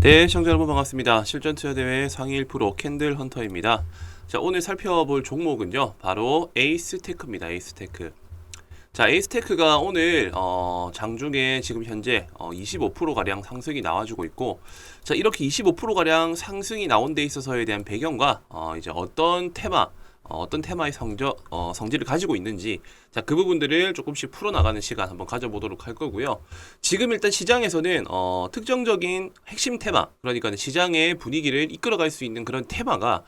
네, 시청자 여러분 반갑습니다. 실전 투자 대회 상위 1% 캔들 헌터입니다. 자, 오늘 살펴볼 종목은요, 바로 에이스테크입니다. 에이스테크. 자, 에이스테크가 오늘 장중에 지금 현재 25%가량 상승이 나와주고 있고, 자, 이렇게 25%가량 상승이 나온 데 있어서에 대한 배경과 이제 어떤 테마의 성질을 가지고 있는지, 자, 그 부분들을 조금씩 풀어나가는 시간 한번 가져보도록 할 거고요. 지금 일단 시장에서는 특정적인 핵심 테마, 그러니까 시장의 분위기를 이끌어갈 수 있는 그런 테마가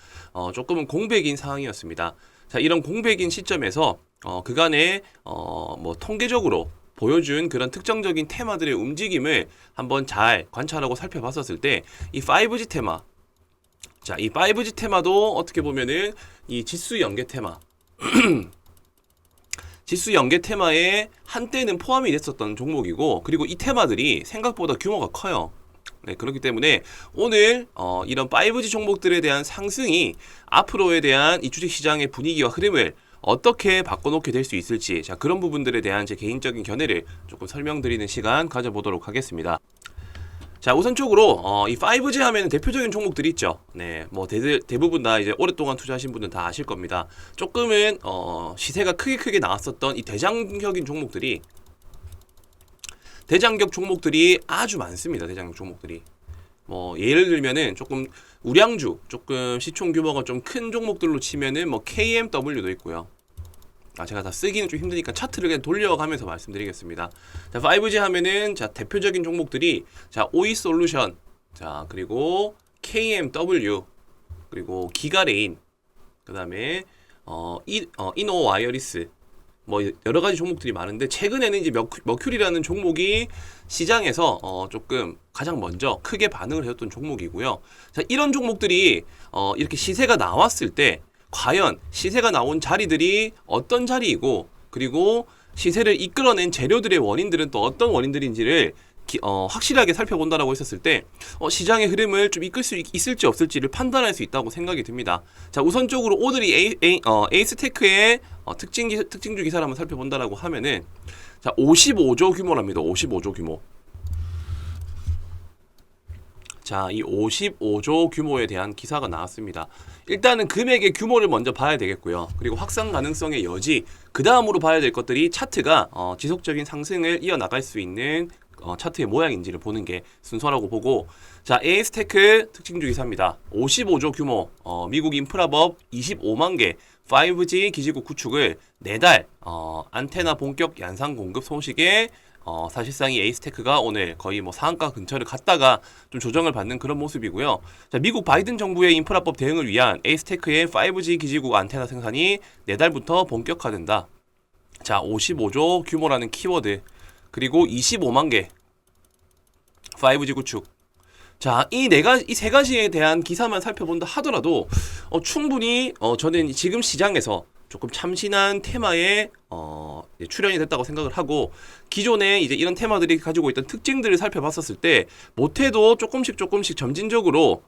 조금은 공백인 상황이었습니다. 자, 이런 공백인 시점에서 그간에 뭐 통계적으로 보여준 그런 특정적인 테마들의 움직임을 한번 잘 관찰하고 살펴봤었을 때 이 5G 테마, 자, 이 5G 테마도 어떻게 보면은 이 지수 연계 테마 지수 연계 테마에 한때는 포함이 됐었던 종목이고, 그리고 이 테마들이 생각보다 규모가 커요. 네, 그렇기 때문에 오늘 이런 5G 종목들에 대한 상승이 앞으로에 대한 이 주식시장의 분위기와 흐름을 어떻게 바꿔놓게 될 수 있을지, 자, 그런 부분들에 대한 제 개인적인 견해를 조금 설명드리는 시간 가져보도록 하겠습니다. 자, 우선적으로 이 5G 하면 대표적인 종목들이 있죠. 네, 뭐 대부분 다 이제 오랫동안 투자하신 분들은 다 아실 겁니다. 조금은 시세가 크게 나왔었던 이 대장격인 종목들이, 대장격 종목들이 아주 많습니다. 대장격 종목들이. 뭐 예를 들면은 조금 우량주, 조금 시총 규모가 좀 큰 종목들로 치면은 뭐 KMW도 있고요. 제가 다 쓰기는 좀 힘드니까 차트를 그냥 돌려가면서 말씀드리겠습니다. 자, 5G 하면은, 자, 대표적인 종목들이, 자, 오이솔루션, 자, 그리고 KMW, 그리고 기가레인, 그 다음에 이노와이어리스, 뭐 여러 가지 종목들이 많은데, 최근에는 이제 머큐리라는 종목이 시장에서 조금 가장 먼저 크게 반응을 해줬던 종목이고요. 자, 이런 종목들이 이렇게 시세가 나왔을 때 과연 시세가 나온 자리들이 어떤 자리이고, 그리고 시세를 이끌어낸 재료들의 원인들은 또 어떤 원인들인지를 확실하게 살펴본다라고 했었을 때 시장의 흐름을 좀 이끌 수 있을지 없을지를 판단할 수 있다고 생각이 듭니다. 자, 우선적으로 오늘이 에이스테크의 특징주 기사를 한번 살펴본다라고 하면은, 자, 55조 규모랍니다. 55조 규모. 자, 이 55조 규모에 대한 기사가 나왔습니다. 일단은 금액의 규모를 먼저 봐야 되겠고요. 그리고 확산 가능성의 여지, 그 다음으로 봐야 될 것들이 차트가 지속적인 상승을 이어나갈 수 있는 차트의 모양인지를 보는 게 순서라고 보고, 자, 에이스테크 특징주 기사입니다. 55조 규모, 미국 인프라법 25만 개 5G 기지국 구축을 4달 안테나 본격 양산 공급 소식에 사실상 이 에이스테크가 오늘 거의 뭐 상한가 근처를 갔다가 좀 조정을 받는 그런 모습이고요. 자, 미국 바이든 정부의 인프라법 대응을 위한 에이스테크의 5G 기지국 안테나 생산이 4달부터 본격화된다. 자, 55조 규모라는 키워드, 그리고 25만 개 5G 구축. 자, 이 세 가지에 대한 기사만 살펴본다 하더라도 충분히 저는 지금 시장에서 조금 참신한 테마에 출연이 됐다고 생각을 하고, 기존에 이제 이런 테마들이 가지고 있던 특징들을 살펴봤었을 때 못해도 조금씩 점진적으로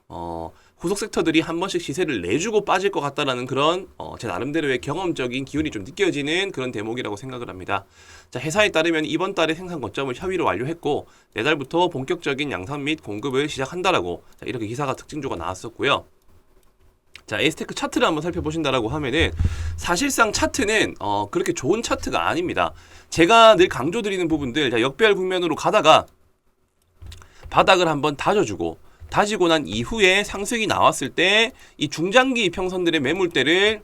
후속 섹터들이 한 번씩 시세를 내주고 빠질 것 같다라는 그런 제 나름대로의 경험적인 기운이 좀 느껴지는 그런 대목이라고 생각을 합니다. 자, 회사에 따르면 이번 달에 생산 거점을 협의로 완료했고 4달부터 본격적인 양산 및 공급을 시작한다라고, 자, 이렇게 기사가 특징주가 나왔었고요. 자, 에이스테크 차트를 한번 살펴보신다라고 하면은, 사실상 차트는 그렇게 좋은 차트가 아닙니다. 제가 늘 강조드리는 부분들, 자, 역배열 국면으로 가다가 바닥을 한번 다지고 난 이후에 상승이 나왔을 때 이 중장기 이평선들의 매물대를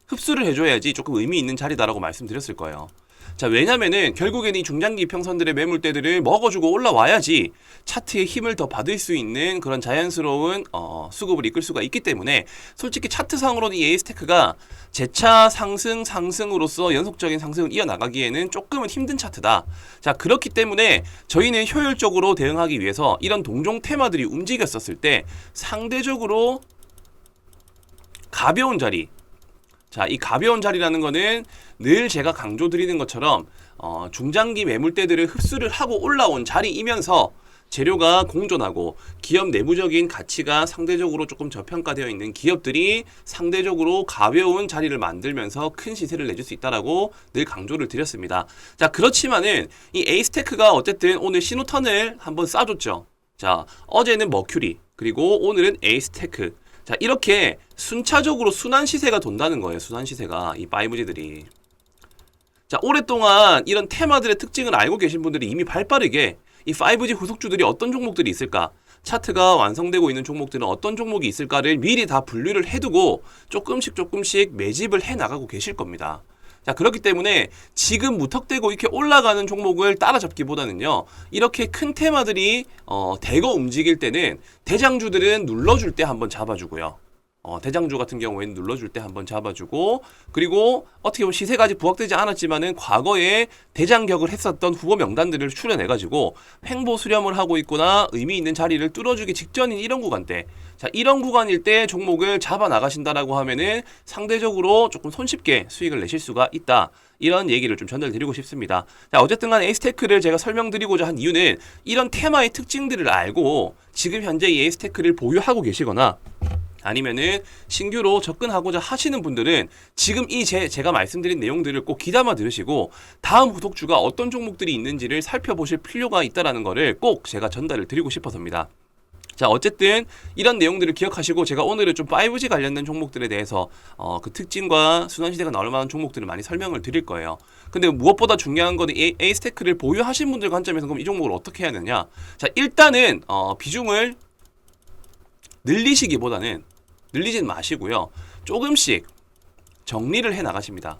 흡수를 해줘야지 조금 의미 있는 자리다라고 말씀드렸을 거예요. 자, 왜냐면은 결국에는 이 중장기 이평선들의 매물대들을 먹어주고 올라와야지 차트의 힘을 더 받을 수 있는 그런 자연스러운 수급을 이끌 수가 있기 때문에, 솔직히 차트상으로는 이 에이스테크가 재차 상승으로서 연속적인 상승을 이어나가기에는 조금은 힘든 차트다. 자, 그렇기 때문에 저희는 효율적으로 대응하기 위해서 이런 동종 테마들이 움직였었을 때 상대적으로 가벼운 자리, 자, 이 가벼운 자리라는 거는 늘 제가 강조드리는 것처럼 중장기 매물대들을 흡수를 하고 올라온 자리이면서 재료가 공존하고 기업 내부적인 가치가 상대적으로 조금 저평가되어 있는 기업들이 상대적으로 가벼운 자리를 만들면서 큰 시세를 내줄 수 있다라고 늘 강조를 드렸습니다. 자, 그렇지만은 이 에이스테크가 어쨌든 오늘 신호턴을 한번 쏴줬죠. 자, 어제는 머큐리, 그리고 오늘은 에이스테크. 자, 이렇게 순차적으로 순환 시세가 돈다는 거예요. 순환 시세가 이 5G들이. 자, 오랫동안 이런 테마들의 특징을 알고 계신 분들이 이미 발빠르게 이 5G 후속주들이 어떤 종목들이 있을까? 차트가 완성되고 있는 종목들은 어떤 종목이 있을까를 미리 다 분류를 해두고 조금씩 매집을 해 나가고 계실 겁니다. 자, 그렇기 때문에 지금 무턱대고 이렇게 올라가는 종목을 따라잡기보다는요, 이렇게 큰 테마들이 대거 움직일 때는 대장주들은 눌러줄 때 한번 잡아주고요. 대장주 같은 경우에는 눌러줄 때 한번 잡아주고, 그리고 어떻게 보면 시세가 아직 부각되지 않았지만은 과거에 대장격을 했었던 후보 명단들을 추려내가지고 횡보 수렴을 하고 있거나 의미 있는 자리를 뚫어주기 직전인 이런 구간대, 자, 이런 구간일 때 종목을 잡아 나가신다라고 하면은 상대적으로 조금 손쉽게 수익을 내실 수가 있다. 이런 얘기를 좀 전달드리고 싶습니다. 자, 어쨌든 간 에이스테크를 제가 설명드리고자 한 이유는 이런 테마의 특징들을 알고 지금 현재 이 에이스테크를 보유하고 계시거나 아니면은 신규로 접근하고자 하시는 분들은 지금 이 제가 말씀드린 내용들을 꼭 귀담아 들으시고 다음 후속주가 어떤 종목들이 있는지를 살펴보실 필요가 있다라는 거를 꼭 제가 전달을 드리고 싶어서입니다. 자, 어쨌든 이런 내용들을 기억하시고 제가 오늘은 좀 5G 관련된 종목들에 대해서 그 특징과 순환시대가 나올 만한 종목들을 많이 설명을 드릴 거예요. 근데 무엇보다 중요한 거는 에이스테크를 보유하신 분들 관점에서 그럼 이 종목을 어떻게 해야 되냐? 자, 일단은 비중을 늘리시기보다는 늘리진 마시고요. 조금씩 정리를 해 나가십니다.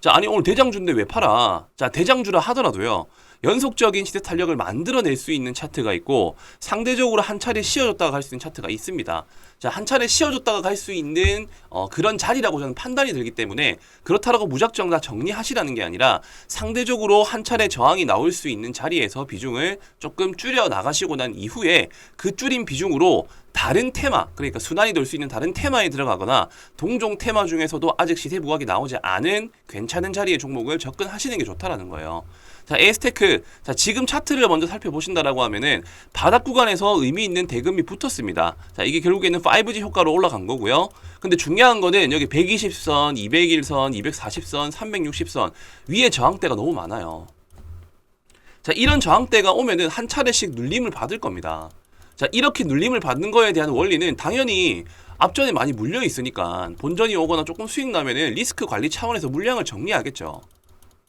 자, 아니 오늘 대장주인데 왜 팔아? 자, 대장주라 하더라도요. 연속적인 시대 탄력을 만들어낼 수 있는 차트가 있고 상대적으로 한 차례 쉬어줬다가 갈 수 있는 차트가 있습니다. 자, 한 차례 쉬어줬다가 갈 수 있는 그런 자리라고 저는 판단이 들기 때문에 그렇다라고 무작정 다 정리하시라는 게 아니라 상대적으로 한 차례 저항이 나올 수 있는 자리에서 비중을 조금 줄여 나가시고 난 이후에 그 줄인 비중으로 다른 테마, 그러니까 순환이 될 수 있는 다른 테마에 들어가거나 동종 테마 중에서도 아직 시세 부각이 나오지 않은 괜찮은 자리의 종목을 접근하시는 게 좋다라는 거예요. 자, 에이스테크. 자, 지금 차트를 먼저 살펴보신다라고 하면은 바닥 구간에서 의미 있는 대금이 붙었습니다. 자, 이게 결국에는 5G 효과로 올라간 거고요. 근데 중요한 거는 여기 120선, 201선, 240선, 360선 위에 저항대가 너무 많아요. 자, 이런 저항대가 오면은 한 차례씩 눌림을 받을 겁니다. 자, 이렇게 눌림을 받는 거에 대한 원리는 당연히 앞전에 많이 물려 있으니까 본전이 오거나 조금 수익 나면은 리스크 관리 차원에서 물량을 정리하겠죠.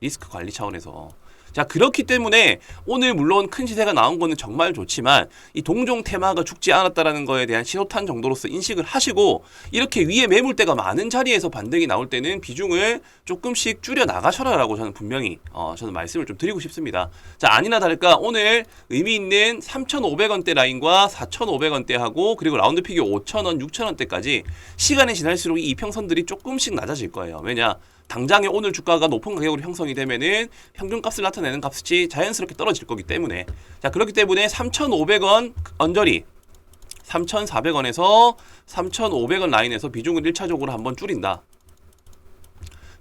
리스크 관리 차원에서. 자, 그렇기 때문에 오늘 물론 큰 시세가 나온 거는 정말 좋지만 이 동종 테마가 죽지 않았다라는 거에 대한 신호탄 정도로서 인식을 하시고 이렇게 위에 매물대가 많은 자리에서 반등이 나올 때는 비중을 조금씩 줄여 나가셔라라고 저는 분명히 저는 말씀을 좀 드리고 싶습니다. 자, 아니나 다를까 오늘 의미 있는 3,500원대 라인과 4,500원대하고 그리고 라운드 피규어 5,000원, 6,000원대까지 시간이 지날수록 이 이평선들이 조금씩 낮아질 거예요. 왜냐? 당장에 오늘 주가가 높은 가격으로 형성이 되면은 평균값을 나타내는 값이 자연스럽게 떨어질 거기 때문에, 자, 그렇기 때문에 3,500원 언저리 3,400원에서 3,500원 라인에서 비중을 1차적으로 한번 줄인다.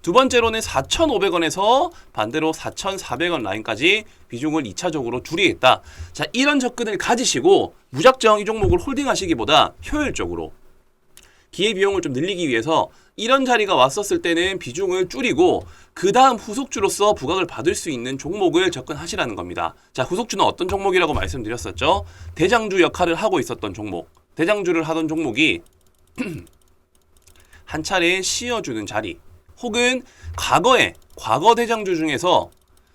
두 번째로는 4,500원에서 반대로 4,400원 라인까지 비중을 2차적으로 줄이겠다. 자, 이런 접근을 가지시고 무작정 이 종목을 홀딩하시기보다 효율적으로 기회비용을 좀 늘리기 위해서 이런 자리가 왔었을 때는 비중을 줄이고 그 다음 후속주로서 부각을 받을 수 있는 종목을 접근하시라는 겁니다. 자, 후속주는 어떤 종목이라고 말씀드렸었죠? 대장주 역할을 하고 있었던 종목, 대장주를 하던 종목이 한 차례 쉬어주는 자리, 혹은 과거 대장주 중에서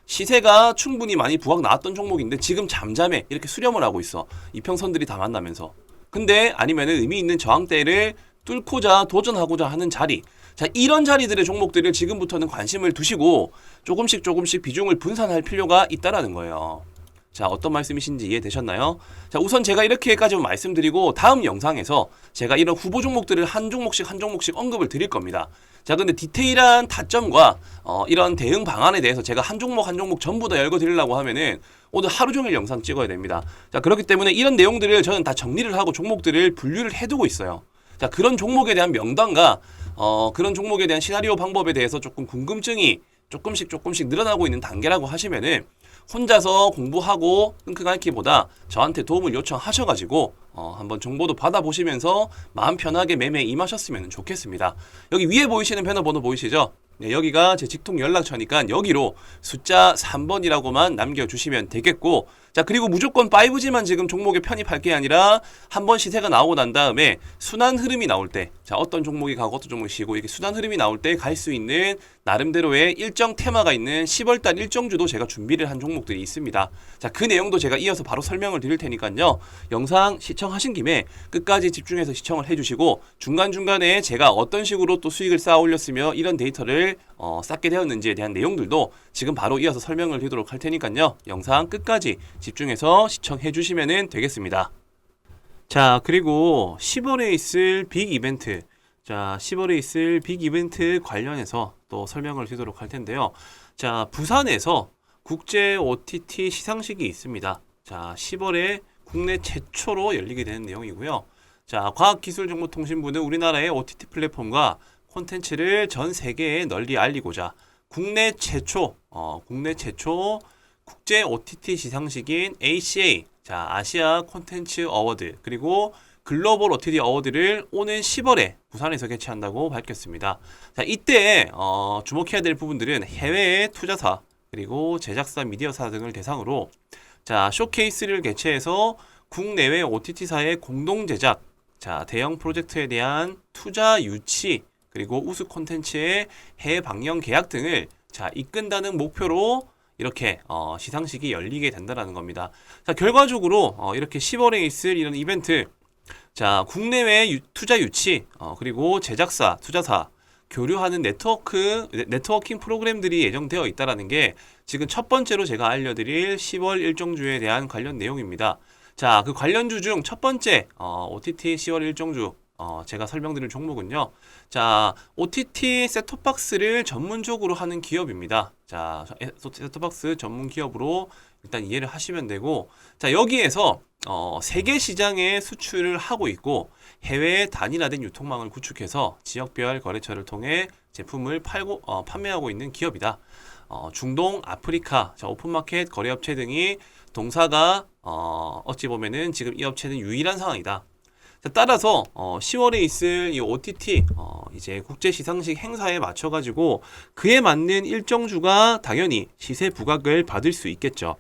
시세가 충분히 많이 부각 나왔던 종목인데 지금 잠잠해 이렇게 수렴을 하고 있어. 이평선들이 다 만나면서. 근데 아니면은 의미 있는 저항대를 뚫고자 도전하고자 하는 자리. 자, 이런 자리들의 종목들을 지금부터는 관심을 두시고 조금씩 비중을 분산할 필요가 있다라는 거예요. 자, 어떤 말씀이신지 이해되셨나요? 자, 우선 제가 이렇게까지 말씀드리고 다음 영상에서 제가 이런 후보 종목들을 한 종목씩 언급을 드릴 겁니다. 자, 근데 디테일한 다점과 이런 대응 방안에 대해서 제가 한 종목 전부 다 열고 드리려고 하면은 오늘 하루 종일 영상 찍어야 됩니다. 자, 그렇기 때문에 이런 내용들을 저는 다 정리를 하고 종목들을 분류를 해두고 있어요. 자, 그런 종목에 대한 명단과 그런 종목에 대한 시나리오 방법에 대해서 조금 궁금증이 조금씩 늘어나고 있는 단계라고 하시면은 혼자서 공부하고 끙끙 앓기보다 저한테 도움을 요청하셔가지고 한번 정보도 받아보시면서 마음 편하게 매매에 임하셨으면 좋겠습니다. 여기 위에 보이시는 배너 번호 보이시죠? 네, 여기가 제 직통 연락처니까 여기로 숫자 3번이라고만 남겨주시면 되겠고, 자, 그리고 무조건 5G만 지금 종목에 편입할 게 아니라 한번 시세가 나오고 난 다음에 순환 흐름이 나올 때, 자, 어떤 종목이 가고 어떤 종목이 쉬고 이렇게 순환 흐름이 나올 때 갈 수 있는 나름대로의 일정 테마가 있는 10월달 일정주도 제가 준비를 한 종목들이 있습니다. 자, 그 내용도 제가 이어서 바로 설명을 드릴 테니까요. 영상 시청하신 김에 끝까지 집중해서 시청을 해주시고, 중간중간에 제가 어떤 식으로 또 수익을 쌓아 올렸으며 이런 데이터를 쌓게 되었는지에 대한 내용들도 지금 바로 이어서 설명을 드리도록 할 테니까요. 영상 끝까지 집중해서 시청해 주시면 되겠습니다. 자, 그리고 10월에 있을 빅 이벤트, 자, 10월에 있을 빅 이벤트 관련해서 또 설명을 드리도록 할 텐데요. 자, 부산에서 국제 OTT 시상식이 있습니다. 자, 10월에 국내 최초로 열리게 되는 내용이고요. 자, 과학기술정보통신부는 우리나라의 OTT 플랫폼과 콘텐츠를 전 세계에 널리 알리고자 국내 최초 국제 OTT 시상식인 ACA, 자, 아시아 콘텐츠 어워드, 그리고 글로벌 OTT 어워드를 오는 10월에 부산에서 개최한다고 밝혔습니다. 자, 이때 주목해야 될 부분들은 해외의 투자사, 그리고 제작사, 미디어사 등을 대상으로 자, 쇼케이스를 개최해서 국내외 OTT사의 공동 제작, 자, 대형 프로젝트에 대한 투자 유치, 그리고 우수 콘텐츠의 해외 방영 계약 등을 자, 이끈다는 목표로 이렇게 시상식이 열리게 된다는 겁니다. 자, 결과적으로 이렇게 10월에 있을 이런 이벤트, 자, 국내외 투자 유치, 그리고 제작사, 투자사 교류하는 네트워킹 프로그램들이 예정되어 있다는 게 지금 첫 번째로 제가 알려드릴 10월 일정주에 대한 관련 내용입니다. 자, 그 관련주 중 첫 번째 OTT 10월 일정주 제가 설명드릴 종목은요. 자, OTT 셋톱박스를 전문적으로 하는 기업입니다. 자, 셋톱박스 전문 기업으로 일단 이해를 하시면 되고, 자, 여기에서 세계 시장에 수출을 하고 있고 해외에 단일화된 유통망을 구축해서 지역별 거래처를 통해 제품을 판매하고 있는 기업이다. 중동, 아프리카, 자, 오픈마켓 거래업체 등이 동사가 어찌 보면은 지금 이 업체는 유일한 상황이다. 자, 따라서 10월에 있을 이 OTT 이제 국제 시상식 행사에 맞춰 가지고 그에 맞는 일정주가 당연히 시세 부각을 받을 수 있겠죠.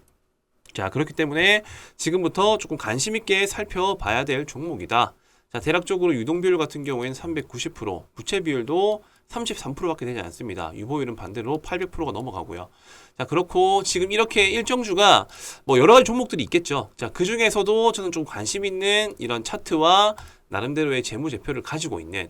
자, 그렇기 때문에 지금부터 조금 관심 있게 살펴봐야 될 종목이다. 자, 대략적으로 유동 비율 같은 경우에는 390%, 부채 비율도 33%밖에 되지 않습니다. 유보율은 반대로 800%가 넘어가고요. 자, 그렇고 지금 이렇게 일정주가 뭐 여러 가지 종목들이 있겠죠. 자, 그 중에서도 저는 좀 관심 있는 이런 차트와 나름대로의 재무제표를 가지고 있는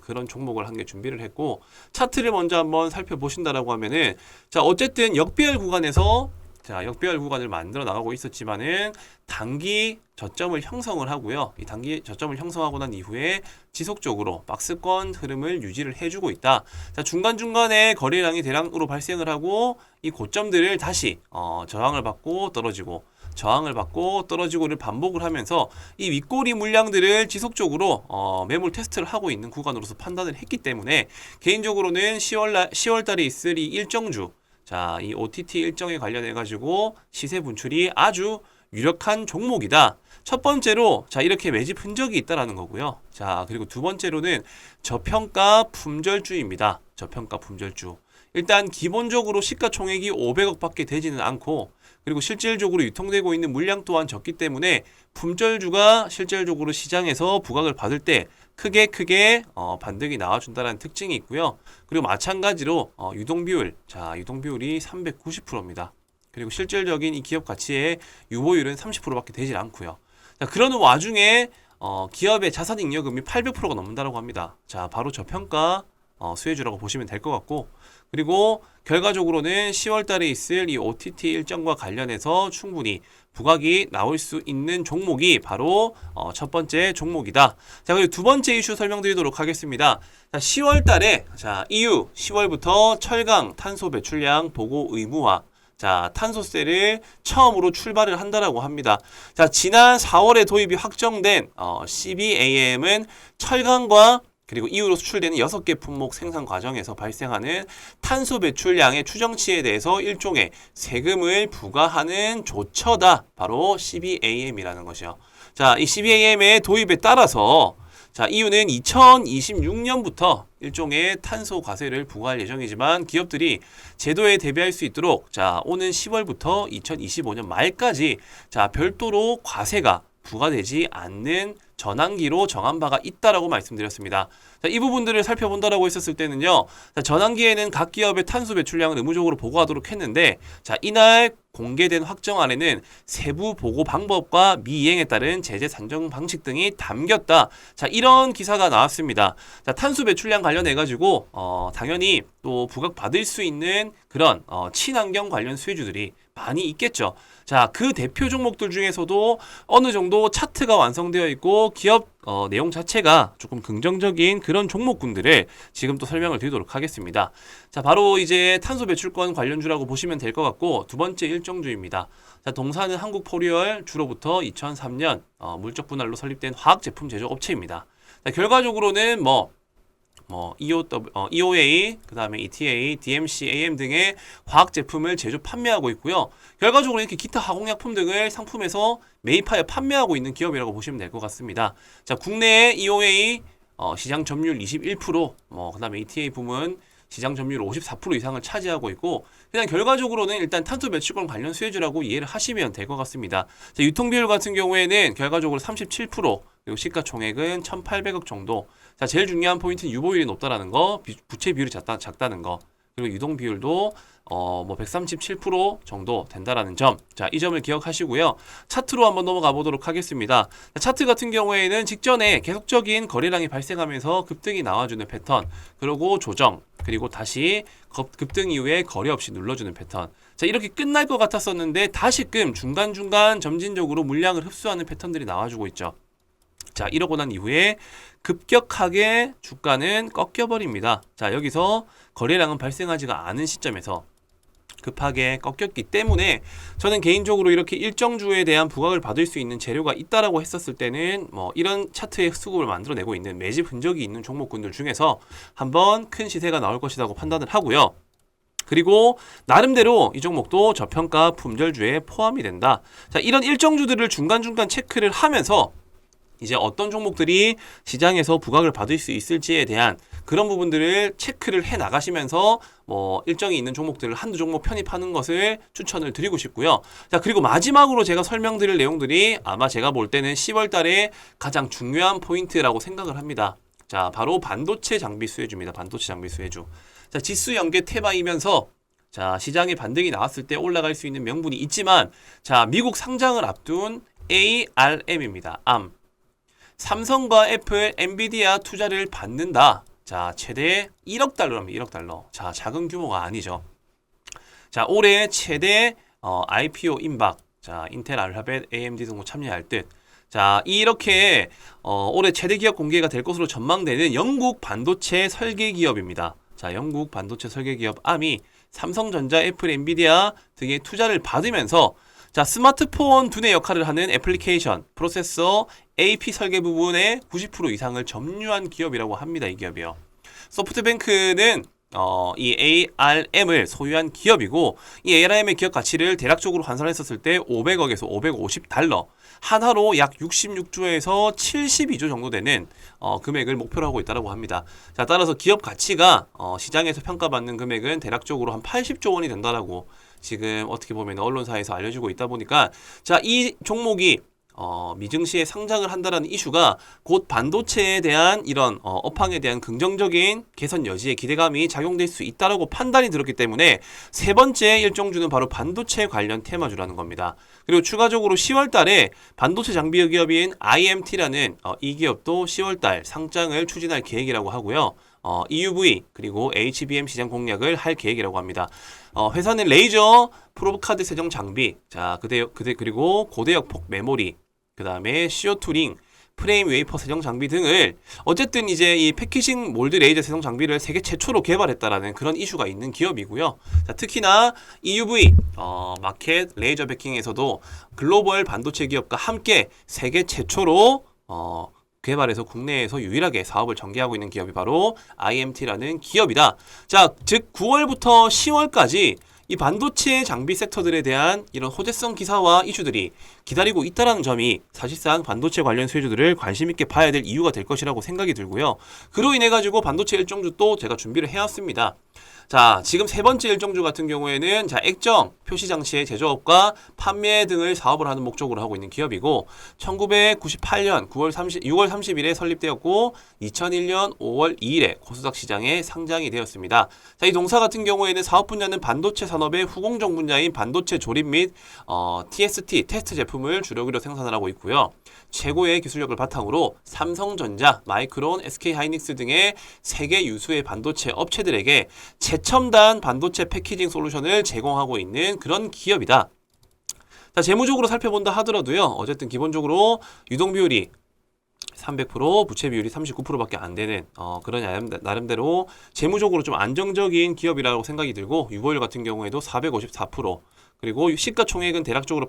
그런 종목을 한 개 준비를 했고, 차트를 먼저 한번 살펴보신다라고 하면은, 자, 어쨌든 역배열 구간에서 자, 역배열 구간을 만들어 나가고 있었지만은 단기 저점을 형성을 하고요. 이 단기 저점을 형성하고 난 이후에 지속적으로 박스권 흐름을 유지를 해주고 있다. 자, 중간중간에 거래량이 대량으로 발생을 하고 이 고점들을 다시 저항을 받고 떨어지고 저항을 받고 떨어지고를 반복을 하면서 이 윗꼬리 물량들을 지속적으로 매물 테스트를 하고 있는 구간으로서 판단을 했기 때문에 개인적으로는 10월 달에 있을 이 일정주, 자, 이 OTT 일정에 관련해 가지고 시세 분출이 아주 유력한 종목이다. 첫 번째로 자, 이렇게 매집 흔적이 있다라는 거고요. 자, 그리고 두 번째로는 저평가 품절주입니다. 저평가 품절주. 일단 기본적으로 시가총액이 500억밖에 되지는 않고, 그리고 실질적으로 유통되고 있는 물량 또한 적기 때문에 품절주가 실질적으로 시장에서 부각을 받을 때 크게 반등이 나와준다는 특징이 있고요. 그리고 마찬가지로 유동비율, 자, 유동비율이 390%입니다. 그리고 실질적인 이 기업 가치의 유보율은 30%밖에 되질 않고요. 자, 그러는 와중에 기업의 자산 잉여금이 800%가 넘는다고 합니다. 자, 바로 저평가 수혜주라고 보시면 될 것 같고, 그리고 결과적으로는 10월 달에 있을 이 OTT 일정과 관련해서 충분히 부각이 나올 수 있는 종목이 바로 첫 번째 종목이다. 자, 그리고 두 번째 이슈 설명드리도록 하겠습니다. 자, 10월 달에 자, EU 10월부터 철강 탄소 배출량 보고 의무화, 자, 탄소세를 처음으로 출발을 한다라고 합니다. 자, 지난 4월에 도입이 확정된 CBAM은 철강과 그리고 이후로 수출되는 6개 품목 생산 과정에서 발생하는 탄소 배출량의 추정치에 대해서 일종의 세금을 부과하는 조처다. 바로 CBAM이라는 것이요. 자, 이 CBAM의 도입에 따라서 자, EU는 2026년부터 일종의 탄소 과세를 부과할 예정이지만 기업들이 제도에 대비할 수 있도록 자, 오는 10월부터 2025년 말까지 자, 별도로 과세가 부과되지 않는 전환기로 정한 바가 있다라고 말씀드렸습니다. 자, 이 부분들을 살펴본다라고 했었을 때는요. 자, 전환기에는 각 기업의 탄소 배출량을 의무적으로 보고하도록 했는데 자, 이날 공개된 확정안에는 세부 보고 방법과 미이행에 따른 제재 산정 방식 등이 담겼다. 자, 이런 기사가 나왔습니다. 자, 탄소 배출량 관련해 가지고 당연히 또 부각받을 수 있는 그런 친환경 관련 수혜주들이 많이 있겠죠. 자, 그 대표 종목들 중에서도 어느 정도 차트가 완성되어 있고 기업 내용 자체가 조금 긍정적인 그런 종목군들을 지금 또 설명을 드리도록 하겠습니다. 자, 바로 이제 탄소 배출권 관련주라고 보시면 될 것 같고 두 번째 일정주입니다. 자, 동사는 한국포리얼 주로부터 2003년 물적 분할로 설립된 화학 제품 제조 업체입니다. 자, 결과적으로는 EOA, 그 다음에 ETA, DMC, AM 등의 화학 제품을 제조 판매하고 있고요. 결과적으로 이렇게 기타 화공약품 등을 상품에서 매입하여 판매하고 있는 기업이라고 보시면 될 것 같습니다. 자, 국내에 EOA 시장 점유율 21%, 그 다음에 ETA 부문 시장 점유율 54% 이상을 차지하고 있고 그냥 결과적으로는 일단 탄소 배출권 관련 수혜주라고 이해를 하시면 될 것 같습니다. 자, 유통 비율 같은 경우에는 결과적으로 37%, 그리고 시가총액은 1,800억 정도. 자, 제일 중요한 포인트는 유보율이 높다라는 거, 부채 비율이 작다는 거, 그리고 유동 비율도 137% 정도 된다라는 점. 자, 이 점을 기억하시고요. 차트로 한번 넘어가 보도록 하겠습니다. 자, 차트 같은 경우에는 직전에 계속적인 거래량이 발생하면서 급등이 나와주는 패턴, 그리고 조정, 그리고 다시 급등 이후에 거래 없이 눌러주는 패턴. 자, 이렇게 끝날 것 같았었는데 다시금 중간중간 점진적으로 물량을 흡수하는 패턴들이 나와주고 있죠. 자, 이러고 난 이후에 급격하게 주가는 꺾여버립니다. 자, 여기서 거래량은 발생하지가 않은 시점에서 급하게 꺾였기 때문에 저는 개인적으로 이렇게 일정주에 대한 부각을 받을 수 있는 재료가 있다라고 했었을 때는 이런 차트의 수급을 만들어내고 있는 매집 흔적이 있는 종목군들 중에서 한번 큰 시세가 나올 것이라고 판단을 하고요. 그리고 나름대로 이 종목도 저평가 품절주에 포함이 된다. 자, 이런 일정주들을 중간중간 체크를 하면서 이제 어떤 종목들이 시장에서 부각을 받을 수 있을지에 대한 그런 부분들을 체크를 해 나가시면서 일정이 있는 종목들을 한두 종목 편입하는 것을 추천을 드리고 싶고요. 자, 그리고 마지막으로 제가 설명드릴 내용들이 아마 제가 볼 때는 10월 달에 가장 중요한 포인트라고 생각을 합니다. 자, 바로 반도체 장비 수혜주입니다. 반도체 장비 수혜주. 자, 지수 연계 테마이면서 자, 시장에 반등이 나왔을 때 올라갈 수 있는 명분이 있지만 자, 미국 상장을 앞둔 ARM입니다. ARM. 삼성과 애플, 엔비디아 투자를 받는다. 자, 최대 1억 달러랍니다. 1억 달러. 자, 작은 규모가 아니죠. 자, 올해 최대 IPO 임박. 자, 인텔, 알파벳, AMD 등도 참여할 듯. 자, 이렇게 올해 최대 기업 공개가 될 것으로 전망되는 영국 반도체 설계 기업입니다. 자, 영국 반도체 설계 기업 ARM이 삼성전자, 애플, 엔비디아 등의 투자를 받으면서 자, 스마트폰 두뇌 역할을 하는 애플리케이션, 프로세서, AP 설계 부분의 90% 이상을 점유한 기업이라고 합니다. 이 기업이요. 소프트뱅크는 이 ARM을 소유한 기업이고 이 ARM의 기업 가치를 대략적으로 환산했었을 때 500억에서 550달러, 한화로 약 66조에서 72조 정도 되는 금액을 목표로 하고 있다고 합니다. 자, 따라서 기업 가치가 시장에서 평가받는 금액은 대략적으로 한 80조 원이 된다라고 지금 어떻게 보면 언론사에서 알려지고 있다 보니까 자, 이 종목이 미증시에 상장을 한다라는 이슈가 곧 반도체에 대한 이런 업황에 대한 긍정적인 개선 여지에 기대감이 작용될 수 있다라고 판단이 들었기 때문에 세 번째 일정주는 바로 반도체 관련 테마주라는 겁니다. 그리고 추가적으로 10월 달에 반도체 장비 기업인 IMT라는 이 기업도 10월 달 상장을 추진할 계획이라고 하고요. EUV 그리고 HBM 시장 공략을 할 계획이라고 합니다. 회사는 레이저 프로브카드 세정 장비, 자, 그리고 고대역 폭 메모리, 그 다음에 CO2 링, 프레임 웨이퍼 세정 장비 등을 어쨌든 이제 이 패키징 몰드 레이저 세정 장비를 세계 최초로 개발했다라는 그런 이슈가 있는 기업이고요. 자, 특히나 EUV 마켓 레이저 베킹에서도 글로벌 반도체 기업과 함께 세계 최초로 개발해서 국내에서 유일하게 사업을 전개하고 있는 기업이 바로 IMT라는 기업이다. 자, 즉 9월부터 10월까지 이 반도체 장비 섹터들에 대한 이런 호재성 기사와 이슈들이 기다리고 있다는 점이 사실상 반도체 관련 수혜주들을 관심 있게 봐야 될 이유가 될 것이라고 생각이 들고요. 그로 인해 가지고 반도체 일정주 또 제가 준비를 해왔습니다. 자, 지금 세 번째 일정주 같은 경우에는 자, 액정, 표시 장치의 제조업과 판매 등을 사업을 하는 목적으로 하고 있는 기업이고 1998년 6월 30일에 설립되었고 2001년 5월 2일에 코스닥 시장에 상장이 되었습니다. 자, 이 동사 같은 경우에는 사업 분야는 반도체 산업의 후공정 분야인 반도체 조립 및 TST, 테스트 제품을 주력으로 생산을 하고 있고요. 최고의 기술력을 바탕으로 삼성전자, 마이크론, SK하이닉스 등의 세계 유수의 반도체 업체들에게 최첨단 반도체 패키징 솔루션을 제공하고 있는 그런 기업이다. 자, 재무적으로 살펴본다 하더라도요. 어쨌든 기본적으로 유동 비율이 300%, 부채 비율이 39%밖에 안 되는 그런 나름대로 재무적으로 좀 안정적인 기업이라고 생각이 들고 유보율 같은 경우에도 454%, 그리고 시가총액은 대략적으로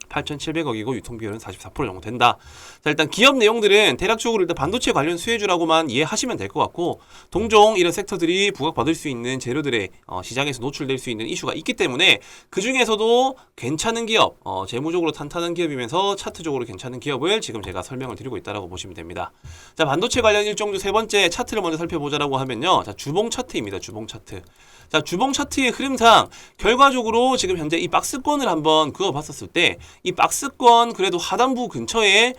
8,700억이고 유통비율은 44% 정도 된다. 자, 일단 기업 내용들은 대략적으로 일단 반도체 관련 수혜주라고만 이해하시면 될 것 같고, 동종 이런 섹터들이 부각받을 수 있는 재료들의 시장에서 노출될 수 있는 이슈가 있기 때문에 그 중에서도 괜찮은 기업, 재무적으로 탄탄한 기업이면서 차트적으로 괜찮은 기업을 지금 제가 설명을 드리고 있다라고 보시면 됩니다. 자, 반도체 관련 일정주 세 번째 차트를 먼저 살펴보자라고 하면요. 자, 주봉 차트입니다. 주봉 차트. 자, 주봉 차트의 흐름상 결과적으로 지금 현재 이 박스권을 한번 그어봤었을 때 이 박스권 그래도 하단부 근처에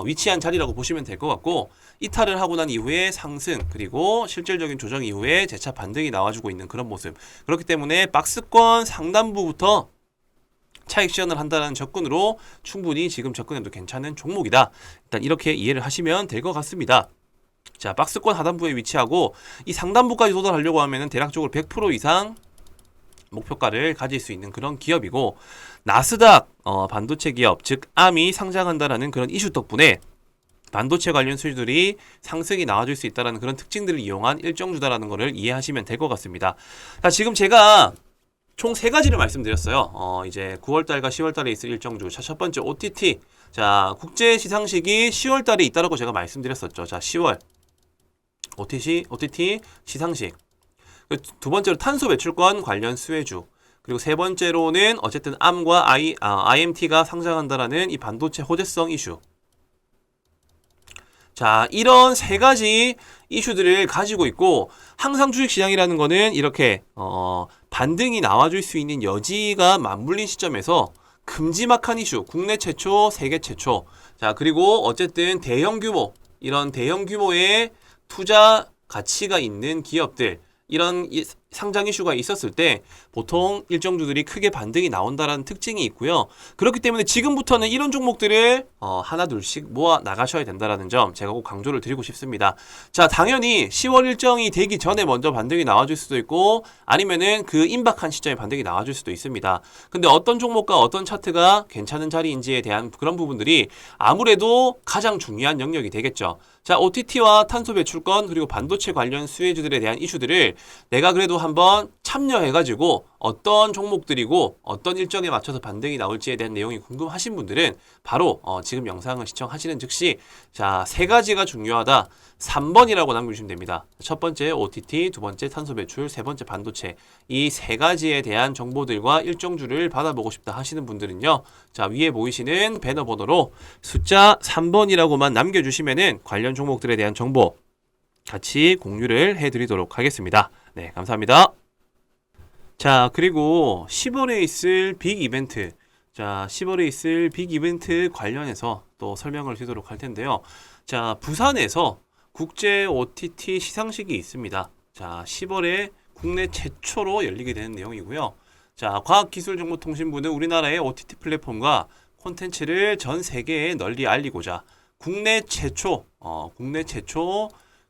위치한 자리라고 보시면 될 것 같고, 이탈을 하고 난 이후에 상승, 그리고 실질적인 조정 이후에 재차 반등이 나와주고 있는 그런 모습. 그렇기 때문에 박스권 상단부부터 차익 실현을 한다는 접근으로 충분히 지금 접근해도 괜찮은 종목이다. 일단 이렇게 이해를 하시면 될 것 같습니다. 자, 박스권 하단부에 위치하고 이 상단부까지 도달하려고 하면은 대략적으로 100% 이상 목표가를 가질 수 있는 그런 기업이고, 나스닥 반도체 기업, 즉 암이 상장한다라는 그런 이슈 덕분에 반도체 관련 수주들이 상승이 나와줄 수 있다는 그런 특징들을 이용한 일정주다라는 것을 이해하시면 될 것 같습니다. 자, 지금 제가 총 세 가지를 말씀드렸어요. 이제 9월달과 10월달에 있을 일정주. 자, 첫 번째 OTT. 자, 국제 시상식이 10월달에 있다라고 제가 말씀드렸었죠. 자, 10월 OTT 시상식. 두 번째로 탄소 배출권 관련 수혜주. 그리고 세 번째로는 어쨌든 암과 IMT가 상장한다라는 이 반도체 호재성 이슈. 자, 이런 세 가지 이슈들을 가지고 있고, 항상 주식시장이라는 거는 이렇게 반등이 나와줄 수 있는 여지가 맞물린 시점에서 큼지막한 이슈, 국내 최초, 세계 최초. 자, 그리고 어쨌든 대형 규모, 이런 대형 규모의 투자 가치가 있는 기업들, 이런 상장 이슈가 있었을 때 보통 일정주들이 크게 반등이 나온다라는 특징이 있고요. 그렇기 때문에 지금부터는 이런 종목들을 하나 둘씩 모아 나가셔야 된다라는 점 제가 꼭 강조를 드리고 싶습니다. 자, 당연히 10월 일정이 되기 전에 먼저 반등이 나와줄 수도 있고, 아니면은 그 임박한 시점에 반등이 나와줄 수도 있습니다. 근데 어떤 종목과 어떤 차트가 괜찮은 자리인지에 대한 그런 부분들이 아무래도 가장 중요한 영역이 되겠죠. 자, OTT와 탄소 배출권 그리고 반도체 관련 수혜주들에 대한 이슈들을 내가 그래도 한번 참여해가지고 어떤 종목들이고 어떤 일정에 맞춰서 반등이 나올지에 대한 내용이 궁금하신 분들은 바로 지금 영상을 시청하시는 즉시 자, 세 가지가 중요하다. 3번이라고 남겨주시면 됩니다. 첫 번째 OTT, 두 번째 탄소 배출, 세 번째 반도체. 이 세 가지에 대한 정보들과 일정주를 받아보고 싶다 하시는 분들은요. 자, 위에 보이시는 배너 번호로 숫자 3번이라고만 남겨주시면은 관련 종목들에 대한 정보 같이 공유를 해드리도록 하겠습니다. 네, 감사합니다. 자, 그리고 10월에 있을 빅 이벤트. 자, 10월에 있을 빅 이벤트 관련해서 또 설명을 드리도록 할 텐데요. 자, 부산에서 국제 OTT 시상식이 있습니다. 자, 10월에 국내 최초로 열리게 되는 내용이고요. 자, 과학기술정보통신부는 우리나라의 OTT 플랫폼과 콘텐츠를 전 세계에 널리 알리고자 국내 최초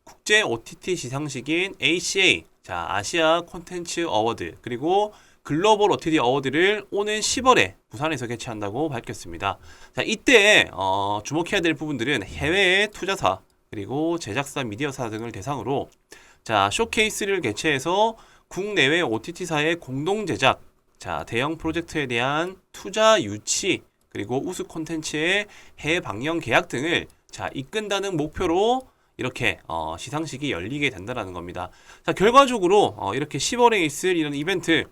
국제 OTT 시상식인 ACA, 자, 아시아 콘텐츠 어워드, 그리고 글로벌 OTT 어워드를 오는 10월에 부산에서 개최한다고 밝혔습니다. 자, 이때 주목해야 될 부분들은 해외의 투자사, 그리고 제작사, 미디어사 등을 대상으로 자, 쇼케이스를 개최해서 국내외 OTT사의 공동 제작, 자, 대형 프로젝트에 대한 투자 유치, 그리고 우수 콘텐츠의 해외 방영 계약 등을 자, 이끈다는 목표로 이렇게 시상식이 열리게 된다라는 겁니다. 자, 결과적으로 이렇게 10월에 있을 이런 이벤트,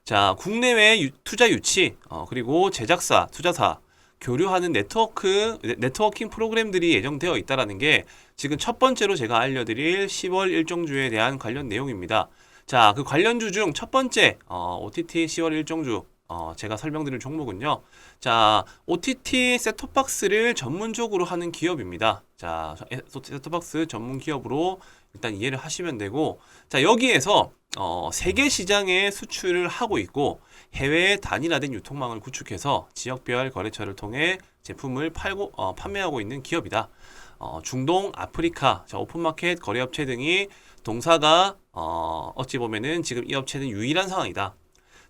자, 국내외 투자 유치, 그리고 제작사, 투자사, 교류하는 네트워킹 프로그램들이 예정되어 있다라는 게 지금 첫 번째로 제가 알려드릴 10월 일정주에 대한 관련 내용입니다. 자, 그 관련주 중 첫 번째, OTT 10월 일정주, 제가 설명드릴 종목은요. 자, OTT 셋톱박스를 전문적으로 하는 기업입니다. 자, 셋톱박스 전문 기업으로 일단 이해를 하시면 되고, 자, 여기에서 세계 시장에 수출을 하고 있고 해외 단일화된 유통망을 구축해서 지역별 거래처를 통해 제품을 판매하고 있는 기업이다. 중동, 아프리카, 자, 오픈마켓 거래업체 등이 동사가 어찌 보면은 지금 이 업체는 유일한 상황이다.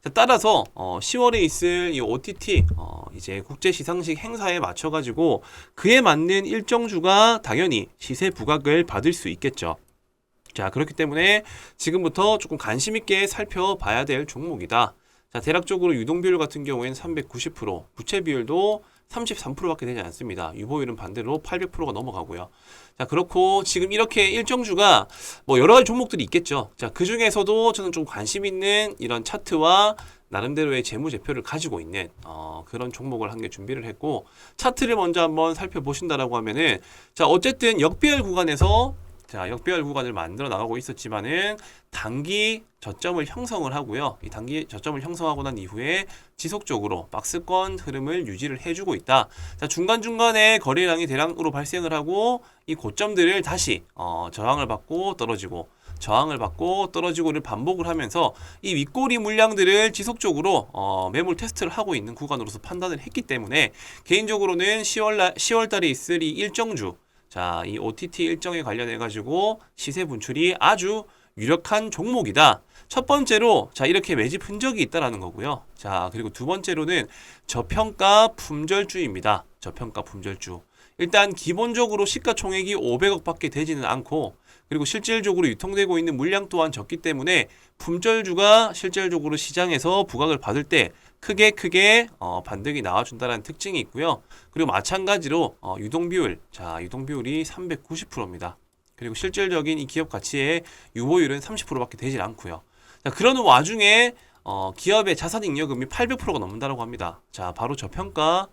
자, 따라서 10월에 있을 이 OTT 이제 국제 시상식 행사에 맞춰 가지고 그에 맞는 일정주가 당연히 시세 부각을 받을 수 있겠죠. 자, 그렇기 때문에 지금부터 조금 관심 있게 살펴봐야 될 종목이다. 자, 대략적으로 유동 비율 같은 경우에는 390%, 부채 비율도 33%밖에 되지 않습니다. 유보율은 반대로 800%가 넘어가고요. 자, 그렇고 지금 이렇게 일정주가 뭐 여러 가지 종목들이 있겠죠. 자, 그 중에서도 저는 좀 관심 있는 이런 차트와 나름대로의 재무제표를 가지고 있는 그런 종목을 한 개 준비를 했고, 차트를 먼저 한번 살펴보신다라고 하면은, 자, 어쨌든 역배열 구간에서 역배열 구간을 만들어 나가고 있었지만은 단기 저점을 형성을 하고요. 이 단기 저점을 형성하고 난 이후에 지속적으로 박스권 흐름을 유지를 해주고 있다. 자, 중간중간에 거래량이 대량으로 발생을 하고 이 고점들을 다시 저항을 받고 떨어지고 저항을 받고 떨어지고를 반복을 하면서 이 윗꼬리 물량들을 지속적으로 매물 테스트를 하고 있는 구간으로서 판단을 했기 때문에 개인적으로는 10월 달에 있을 이 일정주, 자, 이 OTT 일정에 관련해 가지고 시세 분출이 아주 유력한 종목이다. 첫 번째로, 자, 이렇게 매집 흔적이 있다라는 거고요. 자, 그리고 두 번째로는 저평가 품절주입니다. 저평가 품절주. 일단 기본적으로 시가총액이 500억 밖에 되지는 않고, 그리고 실질적으로 유통되고 있는 물량 또한 적기 때문에 품절주가 실질적으로 시장에서 부각을 받을 때 크게 반등이 나와준다는 특징이 있고요. 그리고 마찬가지로 유동비율, 자, 유동비율이 390%입니다. 그리고 실질적인 이 기업 가치의 유보율은 30%밖에 되질 않고요. 자, 그러는 와중에 기업의 자산 잉여금이 800%가 넘는다고 합니다. 자, 바로 저평가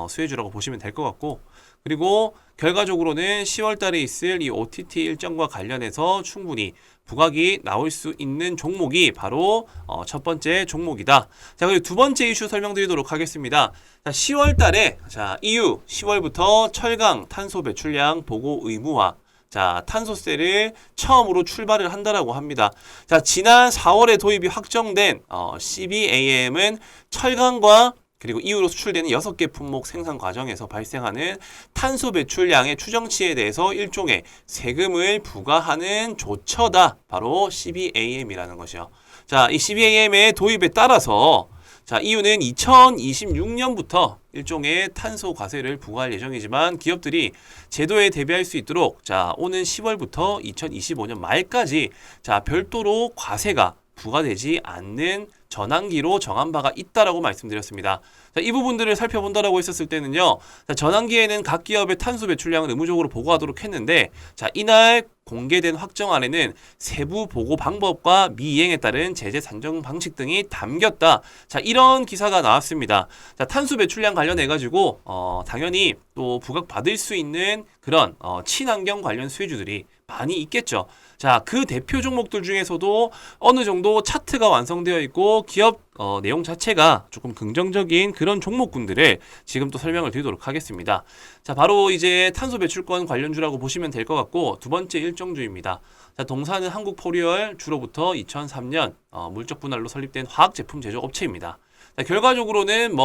수혜주라고 보시면 될 것 같고, 그리고 결과적으로는 10월 달에 있을 이 OTT 일정과 관련해서 충분히 부각이 나올 수 있는 종목이 바로 첫 번째 종목이다. 자, 그리고 두 번째 이슈 설명드리도록 하겠습니다. 자, 10월 달에, 자, EU 10월부터 철강 탄소 배출량 보고 의무화, 자, 탄소세를 처음으로 출발을 한다라고 합니다. 자, 지난 4월에 도입이 확정된 CBAM은 철강과 그리고 이후로 수출되는 6개 품목 생산 과정에서 발생하는 탄소 배출량의 추정치에 대해서 일종의 세금을 부과하는 조처다. 바로 CBAM이라는 것이요. 자, 이 CBAM의 도입에 따라서, 자, EU는 2026년부터 일종의 탄소 과세를 부과할 예정이지만 기업들이 제도에 대비할 수 있도록, 자, 오는 10월부터 2025년 말까지, 자, 별도로 과세가 부과되지 않는 전환기로 정한 바가 있다라고 말씀드렸습니다. 자, 이 부분들을 살펴본다라고 했었을 때는요. 자, 전환기에는 각 기업의 탄소 배출량을 의무적으로 보고하도록 했는데, 자, 이날 공개된 확정안에는 세부 보고 방법과 미이행에 따른 제재 산정 방식 등이 담겼다. 자, 이런 기사가 나왔습니다. 자, 탄소 배출량 관련해 가지고 당연히 또 부각받을 수 있는 그런 친환경 관련 수혜주들이 많이 있겠죠. 자, 그 대표 종목들 중에서도 어느 정도 차트가 완성되어 있고 기업 내용 자체가 조금 긍정적인 그런 종목군들을 지금 또 설명을 드리도록 하겠습니다. 자, 바로 이제 탄소 배출권 관련주라고 보시면 될 것 같고, 두 번째 일정주입니다. 자, 동사는 한국포리얼, 주로부터 2003년 물적 분할로 설립된 화학 제품 제조 업체입니다. 자, 결과적으로는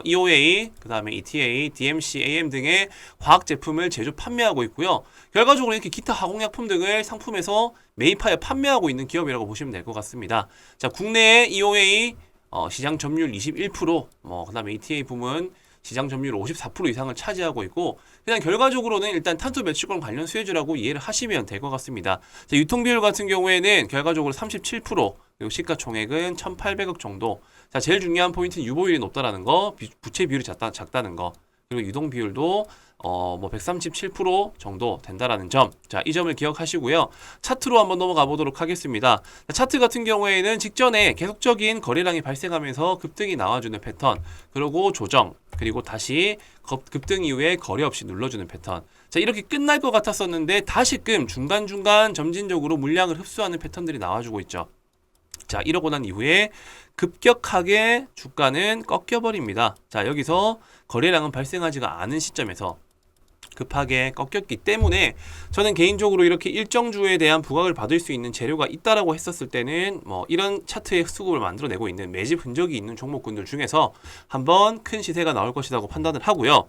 EOA, 그 다음에 ETA, DMC, AM 등의 화학 제품을 제조 판매하고 있고요. 결과적으로 이렇게 기타 화공약품 등을 상품에서 매입하여 판매하고 있는 기업이라고 보시면 될 것 같습니다. 자, 국내에 EOA 시장 점유율 21%, 그 다음에 ETA 부문 시장 점유율 54% 이상을 차지하고 있고, 그냥 결과적으로는 일단 탄소 배출권 관련 수혜주라고 이해를 하시면 될 것 같습니다. 자, 유통비율 같은 경우에는 결과적으로 37%, 그리고 시가총액은 1,800억 정도. 자, 제일 중요한 포인트는 유보율이 높다라는 거, 부채 비율이 작다는 거. 그리고 유동 비율도 뭐 137% 정도 된다라는 점. 자, 이 점을 기억하시고요. 차트로 한번 넘어가 보도록 하겠습니다. 차트 같은 경우에는 직전에 계속적인 거래량이 발생하면서 급등이 나와주는 패턴, 그리고 조정, 그리고 다시 급등 이후에 거래 없이 눌러주는 패턴. 자, 이렇게 끝날 것 같았었는데 다시금 중간중간 점진적으로 물량을 흡수하는 패턴들이 나와주고 있죠. 자, 이러고 난 이후에 급격하게 주가는 꺾여버립니다. 자, 여기서 거래량은 발생하지가 않은 시점에서 급하게 꺾였기 때문에 저는 개인적으로 이렇게 일정주에 대한 부각을 받을 수 있는 재료가 있다라고 했었을 때는 뭐 이런 차트의 수급을 만들어내고 있는 매집 흔적이 있는 종목군들 중에서 한번 큰 시세가 나올 것이라고 판단을 하고요.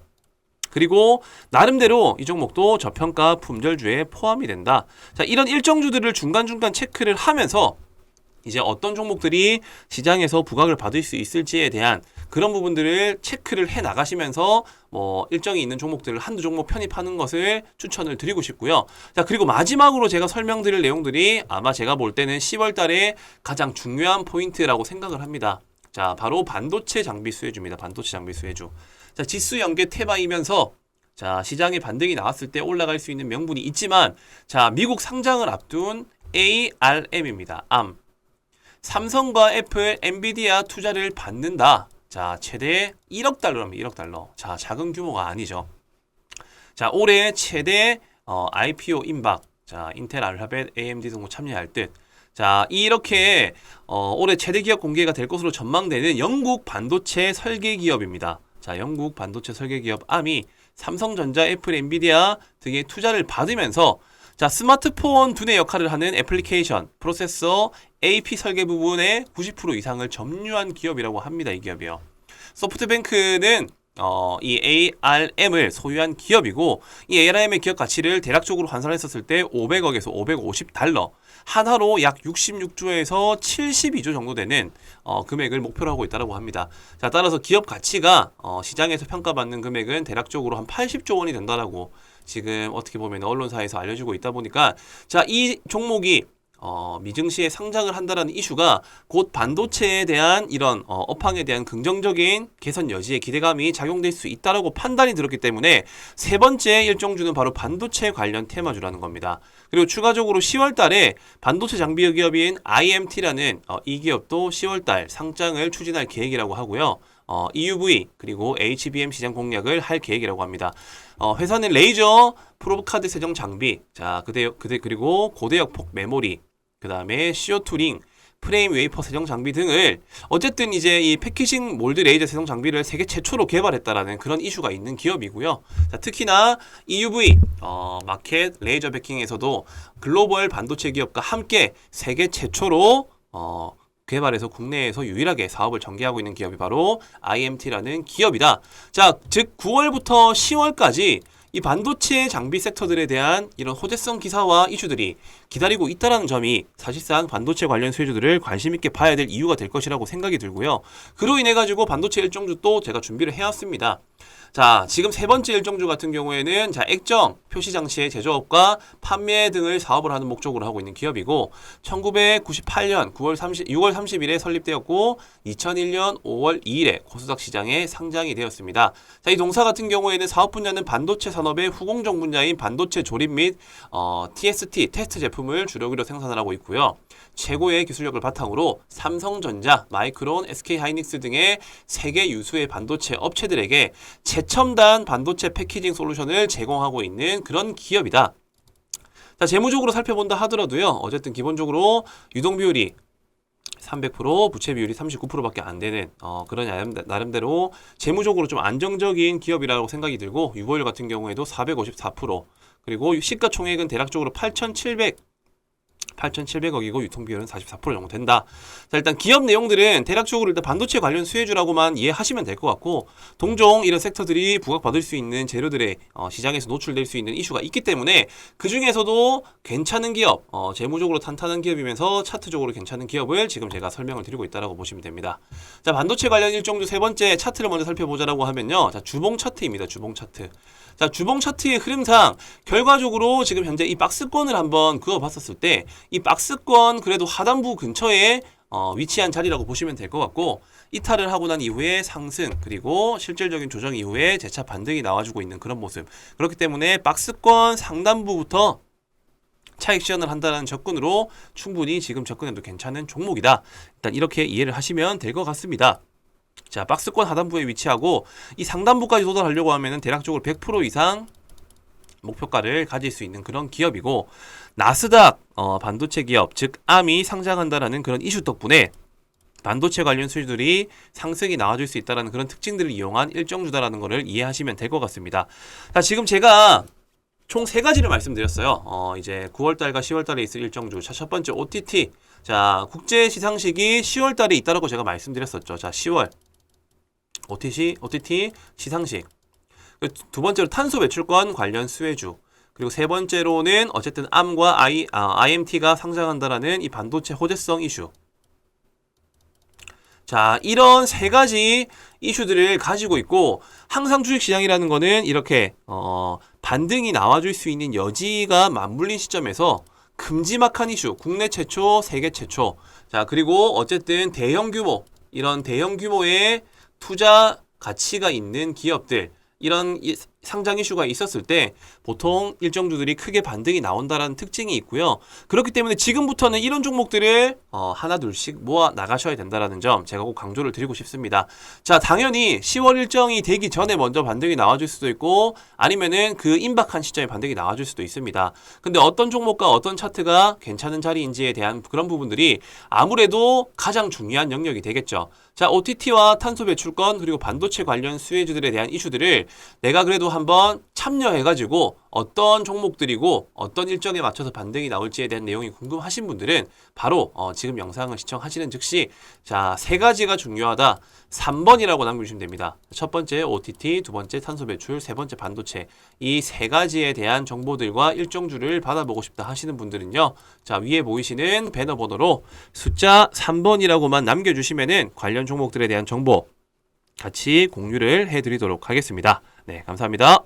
그리고 나름대로 이 종목도 저평가 품절주에 포함이 된다. 자, 이런 일정주들을 중간중간 체크를 하면서 이제 어떤 종목들이 시장에서 부각을 받을 수 있을지에 대한 그런 부분들을 체크를 해 나가시면서 뭐 일정이 있는 종목들을 한두 종목 편입하는 것을 추천을 드리고 싶고요. 자, 그리고 마지막으로 제가 설명드릴 내용들이 아마 제가 볼 때는 10월 달에 가장 중요한 포인트라고 생각을 합니다. 자, 바로 반도체 장비 수혜주입니다. 반도체 장비 수혜주. 자, 지수 연계 테마이면서 자, 시장에 반등이 나왔을 때 올라갈 수 있는 명분이 있지만 자, 미국 상장을 앞둔 ARM입니다. ARM. 삼성과 애플, 엔비디아 투자를 받는다. 자, 최대 1억 달러입니다. 1억 달러. 자, 작은 규모가 아니죠. 자, 올해 최대 IPO 임박. 자, 인텔, 알파벳, AMD 등도 참여할 듯. 자, 이렇게 올해 최대 기업 공개가 될 것으로 전망되는 영국 반도체 설계 기업입니다. 자, 영국 반도체 설계 기업 ARM이 삼성전자, 애플, 엔비디아 등의 투자를 받으면서 자, 스마트폰 두뇌 역할을 하는 애플리케이션, 프로세서, AP 설계 부분의 90% 이상을 점유한 기업이라고 합니다. 이 기업이요. 소프트뱅크는 이 ARM을 소유한 기업이고 이 ARM의 기업 가치를 대략적으로 환산했었을 때 500억에서 550달러, 한화로 약 66조에서 72조 정도 되는 금액을 목표로 하고 있다고 합니다. 자, 따라서 기업 가치가 시장에서 평가받는 금액은 대략적으로 한 80조 원이 된다라고 지금 어떻게 보면 언론사에서 알려지고 있다 보니까 자, 이 종목이 미증시에 상장을 한다라는 이슈가 곧 반도체에 대한 이런 업황에 대한 긍정적인 개선 여지에 기대감이 작용될 수 있다라고 판단이 들었기 때문에 세 번째 일정주는 바로 반도체 관련 테마주라는 겁니다. 그리고 추가적으로 10월 달에 반도체 장비 기업인 IMT라는 이 기업도 10월 달 상장을 추진할 계획이라고 하고요. EUV 그리고 HBM 시장 공략을 할 계획이라고 합니다. 회사는 레이저 프로브카드 세정 장비, 자, 그리고 고대역 폭 메모리, 그 다음에 CO2 링, 프레임 웨이퍼 세정 장비 등을 어쨌든 이제 이 패키징 몰드 레이저 세정 장비를 세계 최초로 개발했다라는 그런 이슈가 있는 기업이고요. 자, 특히나 EUV 마켓 레이저 베킹에서도 글로벌 반도체 기업과 함께 세계 최초로 개발해서 국내에서 유일하게 사업을 전개하고 있는 기업이 바로 IMT라는 기업이다. 자, 즉 9월부터 10월까지 이 반도체 장비 섹터들에 대한 이런 호재성 기사와 이슈들이 기다리고 있다는 점이 사실상 반도체 관련 수혜주들을 관심 있게 봐야 될 이유가 될 것이라고 생각이 들고요. 그로 인해 가지고 반도체 일정주 또 제가 준비를 해왔습니다. 자, 지금 세 번째 일정주 같은 경우에는 자, 액정, 표시 장치의 제조업과 판매 등을 사업을 하는 목적으로 하고 있는 기업이고 1998년 6월 30일에 설립되었고 2001년 5월 2일에 코스닥 시장에 상장이 되었습니다. 자, 이 동사 같은 경우에는 사업 분야는 반도체 산업의 후공정 분야인 반도체 조립 및 TST 테스트 제품을 주력으로 생산을 하고 있고요. 최고의 기술력을 바탕으로 삼성전자, 마이크론, SK하이닉스 등의 세계 유수의 반도체 업체들에게 최첨단 반도체 패키징 솔루션을 제공하고 있는 그런 기업이다. 자, 재무적으로 살펴본다 하더라도요. 어쨌든 기본적으로 유동 비율이 300%, 부채 비율이 39%밖에 안 되는 그런 나름대로 재무적으로 좀 안정적인 기업이라고 생각이 들고 유보율 같은 경우에도 454%, 그리고 시가총액은 대략적으로 8,700억이고 유통비율은 44% 정도 된다. 자, 일단 기업 내용들은 대략적으로 일단 반도체 관련 수혜주라고만 이해하시면 될 것 같고 동종 이런 섹터들이 부각받을 수 있는 재료들의 시장에서 노출될 수 있는 이슈가 있기 때문에 그 중에서도 괜찮은 기업, 재무적으로 탄탄한 기업이면서 차트적으로 괜찮은 기업을 지금 제가 설명을 드리고 있다라고 보시면 됩니다. 자, 반도체 관련 일정주 세 번째 차트를 먼저 살펴보자라고 하면요. 자, 주봉 차트입니다. 주봉 차트. 자, 주봉 차트의 흐름상 결과적으로 지금 현재 이 박스권을 한번 그어봤었을 때 이 박스권 그래도 하단부 근처에 위치한 자리라고 보시면 될 것 같고, 이탈을 하고 난 이후에 상승, 그리고 실질적인 조정 이후에 재차 반등이 나와주고 있는 그런 모습. 그렇기 때문에 박스권 상단부부터 차익 실현을 한다는 접근으로 충분히 지금 접근해도 괜찮은 종목이다. 일단 이렇게 이해를 하시면 될 것 같습니다. 자, 박스권 하단부에 위치하고 이 상단부까지 도달하려고 하면은 대략적으로 100% 이상 목표가를 가질 수 있는 그런 기업이고, 나스닥 반도체 기업, 즉 암이 상장한다라는 그런 이슈 덕분에 반도체 관련 수주들이 상승이 나와줄 수 있다는 그런 특징들을 이용한 일정주다라는 것을 이해하시면 될 것 같습니다. 자, 지금 제가 총 3가지를 말씀드렸어요. 이제 9월달과 10월달에 있을 일정주. 자, 첫 번째 OTT. 자, 국제 시상식이 10월달에 있다라고 제가 말씀드렸었죠. 자, 10월 OTT 시상식. 두 번째로 탄소 배출권 관련 수혜주. 그리고 세 번째로는 어쨌든 암과 IMT가 상장한다라는 이 반도체 호재성 이슈. 자, 이런 3가지 이슈들을 가지고 있고, 항상 주식시장이라는 거는 이렇게 반등이 나와줄 수 있는 여지가 맞물린 시점에서 큼지막한 이슈, 국내 최초, 세계 최초. 자, 그리고 어쨌든 대형 규모, 이런 대형 규모의 투자 가치가 있는 기업들, 이런 상장 이슈가 있었을 때 보통 일정주들이 크게 반등이 나온다라는 특징이 있고요. 그렇기 때문에 지금부터는 이런 종목들을 하나 둘씩 모아 나가셔야 된다라는 점 제가 꼭 강조를 드리고 싶습니다. 자, 당연히 10월 일정이 되기 전에 먼저 반등이 나와줄 수도 있고, 아니면은 그 임박한 시점에 반등이 나와줄 수도 있습니다. 근데 어떤 종목과 어떤 차트가 괜찮은 자리인지에 대한 그런 부분들이 아무래도 가장 중요한 영역이 되겠죠. 자, OTT와 탄소 배출권, 그리고 반도체 관련 수혜주들에 대한 이슈들을 내가 그래도 한번 참여해가지고 어떤 종목들이고 어떤 일정에 맞춰서 반등이 나올지에 대한 내용이 궁금하신 분들은 바로 지금 영상을 시청하시는 즉시, 자, 3가지가 중요하다. 3번이라고 남겨주시면 됩니다. 첫 번째 OTT, 두 번째 탄소 배출, 세 번째 반도체. 이 3가지에 대한 정보들과 일정주를 받아보고 싶다 하시는 분들은요. 자, 위에 보이시는 배너 번호로 숫자 3번이라고만 남겨주시면은 관련 종목들에 대한 정보 같이 공유를 해드리도록 하겠습니다. 네, 감사합니다.